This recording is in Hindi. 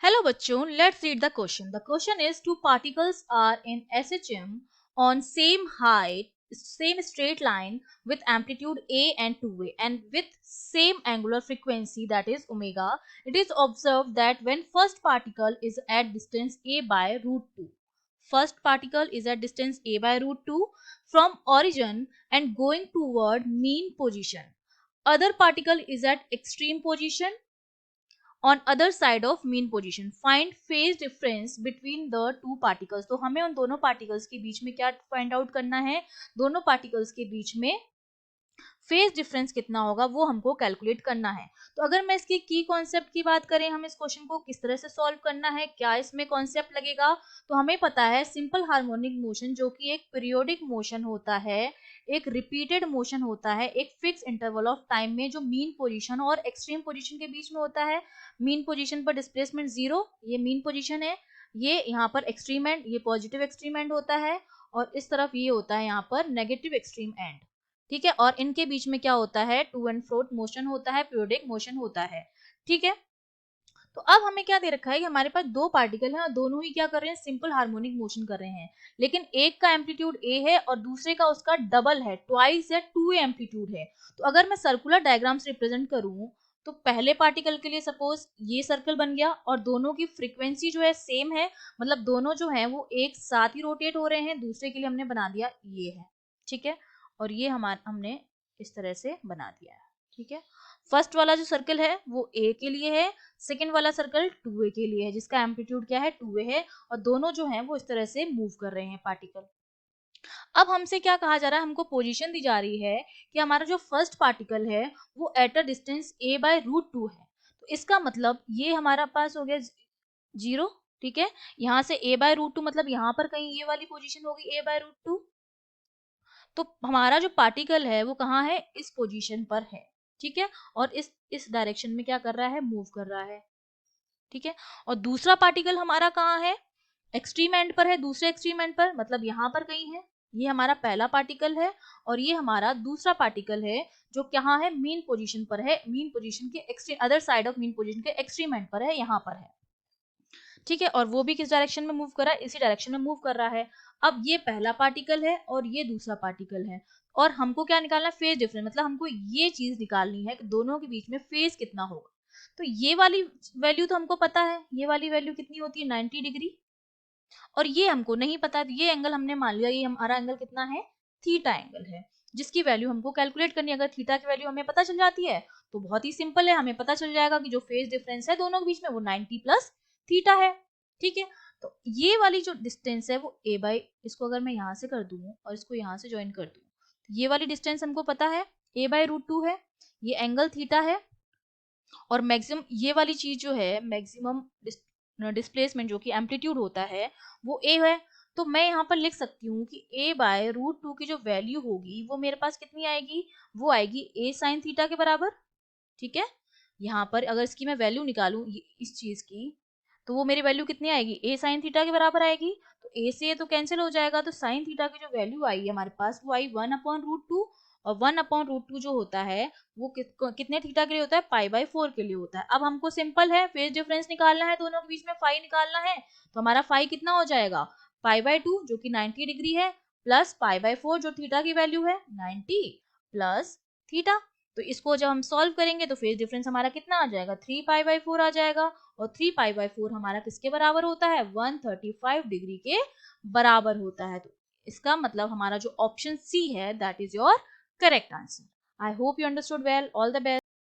Hello बच्चों, let's read the question. The question is two particles are in SHM on same height, same straight line with amplitude A and 2A and with same angular frequency, that is omega. It is observed that when first particle is at distance A by root 2. First particle is at distance A by root 2 from origin and going toward mean position. Other particle is at extreme position on other side of mean position. Find phase difference between the two particles. तो हमें उन दोनों particles के बीच में क्या find out करना है, दोनों particles के बीच में फेज डिफरेंस कितना होगा वो हमको कैलकुलेट करना है. तो अगर मैं इसकी की कॉन्सेप्ट की बात करें, हम इस क्वेश्चन को किस तरह से सॉल्व करना है, क्या इसमें कॉन्सेप्ट लगेगा, तो हमें पता है सिंपल हार्मोनिक मोशन जो कि एक पीरियोडिक मोशन होता है, एक रिपीटेड मोशन होता है एक फिक्स इंटरवल ऑफ टाइम में, जो मीन पोजीशन और एक्सट्रीम पोजीशन के बीच में होता है. मीन पोजीशन पर डिस्प्लेसमेंट 0, ये मीन पोजीशन है, ये यहाँ पर एक्सट्रीम एंड, ये पॉजिटिव एक्सट्रीम एंड होता है, और इस तरफ ये होता है यहाँ पर नेगेटिव एक्सट्रीम एंड. ठीक है, और इनके बीच में क्या होता है, टू एंड फ्रो मोशन होता है, पीरियोडिक मोशन होता है. ठीक है, तो अब हमें क्या दे रखा है कि हमारे पास दो पार्टिकल हैं और दोनों ही क्या कर रहे हैं, सिंपल हार्मोनिक मोशन कर रहे हैं, लेकिन एक का एम्पलीट्यूड ए है और दूसरे का उसका डबल है, ट्वाइस या 2a एम्पलीट्यूड है. तो अगर मैं सर्कुलर डायग्राम से रिप्रेजेंट करूं तो पहले पार्टिकल के लिए सपोज ये सर्कल बन गया और दोनों की फ्रीक्वेंसी जो है सेम है, मतलब दोनों जो है वो एक साथ ही रोटेट हो रहे हैं. दूसरे के लिए हमने बना दिया ये है. ठीक है, और ये हमने इस तरह से बना दिया है. ठीक है, फर्स्ट वाला जो सर्कल है वो ए के लिए है, सेकेंड वाला सर्कल 2a के लिए है, जिसका एम्पलीट्यूड क्या है, 2a है, और दोनों जो हैं वो इस तरह से मूव कर रहे हैं पार्टिकल. अब हमसे क्या कहा जा रहा है, हमको पोजीशन दी जा रही है कि हमारा जो फर्स्ट पार्टिकल है वो at a distance a by root 2 है. तो इसका मतलब ये हमारा पास हो गया 0. ठीक है, यहाँ से a बाय रूट 2 मतलब यहाँ पर कहीं ये वाली पोजीशन होगी a बाय रूट 2. तो हमारा जो पार्टिकल है वो कहाँ है, इस पोजीशन पर है. ठीक है, और इस डायरेक्शन में क्या कर रहा है, मूव कर रहा है. ठीक है, और दूसरा पार्टिकल हमारा कहाँ है, एक्सट्रीम एंड पर है, दूसरे एक्सट्रीम एंड पर, मतलब यहाँ पर कहीं है. ये हमारा पहला पार्टिकल है और ये हमारा दूसरा पार्टिकल है जो कहाँ है, मीन पोजीशन पर है, मीन पोजीशन के extreme other side of mean position के एक्सट्रीम एंड पर है, यहाँ पर है. ठीक है, और वो भी किस डायरेक्शन में मूव कर रहा है, इसी डायरेक्शन में मूव कर रहा है. अब ये पहला पार्टिकल है और ये दूसरा पार्टिकल है, और हमको क्या निकालना है, फेज डिफरेंस, मतलब हमको ये चीज निकालनी है कि दोनों के बीच में फेज कितना होगा. तो ये वाली वैल्यू तो हमको पता है, ये वाली वैल्यू कितनी होती है, 90 डिग्री, और ये हमको नहीं पता. ये एंगल हमने मान लिया, ये हमारा एंगल कितना है, थीटा एंगल है, जिसकी वैल्यू हमको कैलकुलेट करनी है. अगर थीटा की वैल्यू हमें पता चल जाती है तो बहुत ही सिंपल है, हमें पता चल जाएगा कि जो फेज डिफरेंस है दोनों के बीच में वो 90 प्लस थीटा है. ठीक है, तो ये वाली जो डिस्टेंस है वो a बाई, इसको अगर मैं यहाँ से कर दूं और इसको यहाँ से ज्वाइन कर दूं तो ये वाली डिस्टेंस हमको पता है a बाई रूट 2 है, ये एंगल थीटा है, और मैक्सिमम ये वाली चीज जो है मैक्सिमम डिस्प्लेसमेंट जो कि एम्पलीट्यूड होता है वो a है. तो मैं यहाँ पर लिख सकती हूँ कि a बाय रूट 2 की जो वैल्यू होगी वो मेरे पास कितनी आएगी, वो आएगी a साइन थीटा के बराबर. ठीक है, यहाँ पर अगर इसकी मैं वैल्यू निकालूं इस चीज की तो वो मेरी वैल्यू कितनी आएगी, a साइन थीटा के बराबर आएगी. तो a से a तो कैंसिल हो जाएगा, तो साइन थीटा की जो वैल्यू आई है हमारे पास वो आई 1/√2, और 1/√2 जो होता है वो कितने थीटा के लिए होता है, π/4 के लिए होता है. अब हमको सिंपल है, फेज डिफरेंस निकालना है, दोनों के बीच में फाई निकालना है. तो हमारा फाई कितना हो जाएगा, π/2 जो कि 90 डिग्री है, प्लस π/4 जो थीटा की वैल्यू है 90 प्लस थीटा. तो इसको जब हम सॉल्व करेंगे तो फेज डिफरेंस हमारा कितना आ जाएगा, 3π/4 आ जाएगा, और 3π/4 हमारा किसके बराबर होता है, 135 डिग्री के बराबर होता है. तो इसका मतलब हमारा जो ऑप्शन सी है that is your correct answer. I hope you understood well. All the best.